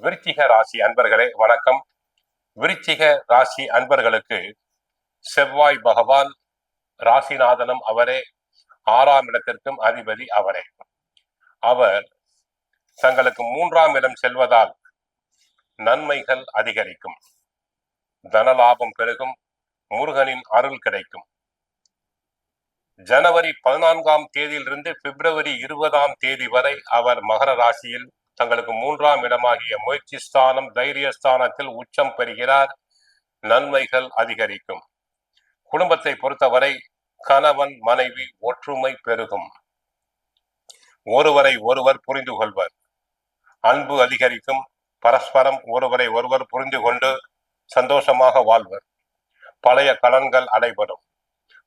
விருச்சிக ராசி அன்பர்களே வணக்கம். விருச்சிக ராசி அன்பர்களுக்கு செவ்வாய் பகவான் ராசிநாதனும் அவரே, 6ஆம் இடத்திற்கும் அதிபதி அவரே. அவர் தங்களுக்கு 3ஆம் இடம் செல்வதால் நன்மைகள் அதிகரிக்கும், தனலாபம் பெருகும், முருகனின் அருள் கிடைக்கும். ஜனவரி 14ஆம் தேதியிலிருந்து பிப்ரவரி 20ஆம் தேதி வரை அவர் மகர ராசியில் தங்களுக்கு 3ஆம் இடமாகிய முயற்சி ஸ்தானம், தைரியஸ்தானத்தில் உச்சம் பெறுகிறார். நன்மைகள் அதிகரிக்கும். குடும்பத்தை பொறுத்தவரை கணவன் மனைவி ஒற்றுமை பெருகும், ஒருவரை ஒருவர் புரிந்து கொள்வர், அன்பு அதிகரிக்கும், பரஸ்பரம் ஒருவரை ஒருவர் புரிந்து கொண்டு சந்தோஷமாக வாழ்வர். பழைய கடன்கள் அடைபடும்,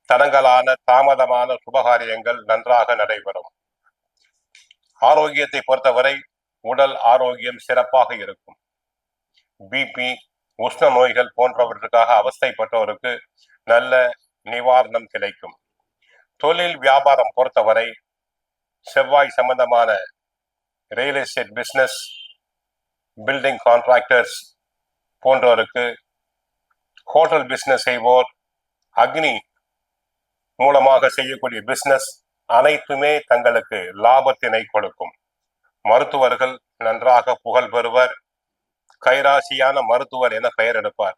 தடங்கலான தாமதமான சுபகாரியங்கள் நன்றாக நடைபெறும். ஆரோக்கியத்தை பொறுத்தவரை உடல் ஆரோக்கியம் சிறப்பாக இருக்கும். பிபி, உஷ்ண நோய்கள் போன்றவற்றுக்காக அவஸ்தைப்பட்டோருக்கு நல்ல நிவாரணம் கிடைக்கும். தொழில் வியாபாரம் பொறுத்தவரை செவ்வாய் சம்பந்தமான real estate business, building contractors போன்றோருக்கு, ஹோட்டல் பிசினஸ் செய்வோர், அக்னி மூலமாக செய்யக்கூடிய பிசினஸ் அனைத்துமே தங்களுக்கு லாபத்தினை கொடுக்கும். மருத்துவர்கள் நன்றாக புகழ் பெறுவர், கைராசியான மருத்துவர் என பெயர் எடுப்பார்.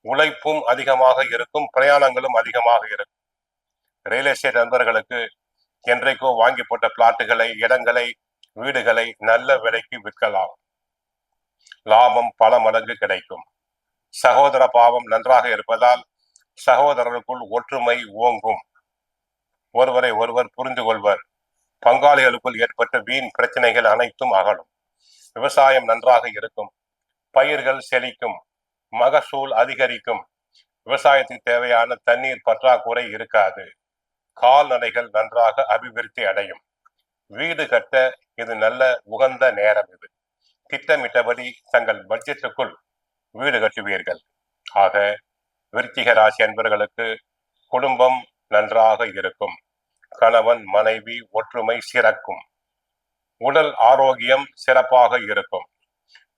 உழைப்பும் அதிகமாக இருக்கும், பிரயாணங்களும் அதிகமாக இருக்கும். ரியல் எஸ்டேட் நண்பர்களுக்கு என்றைக்கோ வாங்கி போட்ட பிளாட்டுகளை, இடங்களை, வீடுகளை நல்ல விலைக்கு விற்கலாம். லாபம் பல மடங்கு கிடைக்கும். சகோதர பாவம் நன்றாக இருப்பதால் சகோதரருக்குள் ஒற்றுமை ஓங்கும், ஒருவரை ஒருவர் புரிந்து கொள்வர். பங்காளிகளுக்குள் ஏற்பட்ட வீண் பிரச்சனைகள் அனைத்தும் அகலும். விவசாயம் நன்றாக இருக்கும், பயிர்கள் செழிக்கும், மகசூல் அதிகரிக்கும். விவசாயத்துக்கு தேவையான தண்ணீர் பற்றாக்குறை இருக்காது. கால்நடைகள் நன்றாக அபிவிருத்தி அடையும். வீடு கட்ட இது நல்ல உகந்த நேரம். இது திட்டமிட்டபடி தங்கள் பட்ஜெட்டுக்குள் வீடு கட்டுவீர்கள். ஆக விருச்சிக ராசி அன்பர்களுக்கு குடும்பம் நன்றாக இருக்கும், கணவன் மனைவி ஒற்றுமை சிறக்கும், உடல் ஆரோக்கியம் சிறப்பாக இருக்கும்.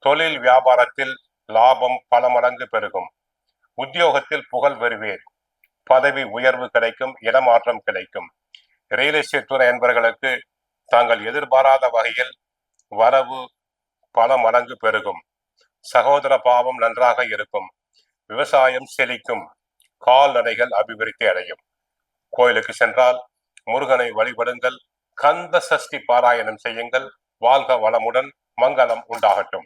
தொழில் வியாபாரத்தில் லாபம் பல மடங்கு பெருகும். உத்தியோகத்தில் புகழ் பெறுவீர், பதவி உயர்வு கிடைக்கும், இடமாற்றம் கிடைக்கும். ரியல் எஸ்டேட் துறை என்பவர்களுக்கு தாங்கள் எதிர்பாராத வகையில் வரவு பல மடங்கு பெருகும். சகோதர பாவம் நன்றாக இருக்கும், விவசாயம் செழிக்கும், கால்நடைகள் அபிவிருத்தி அடையும். கோயிலுக்கு சென்றால் முருகனை வழிபடுங்கள், கந்த சஷ்டி பாராயணம் செய்யுங்கள். வாழ்க வளமுடன், மங்களம் உண்டாகட்டும்.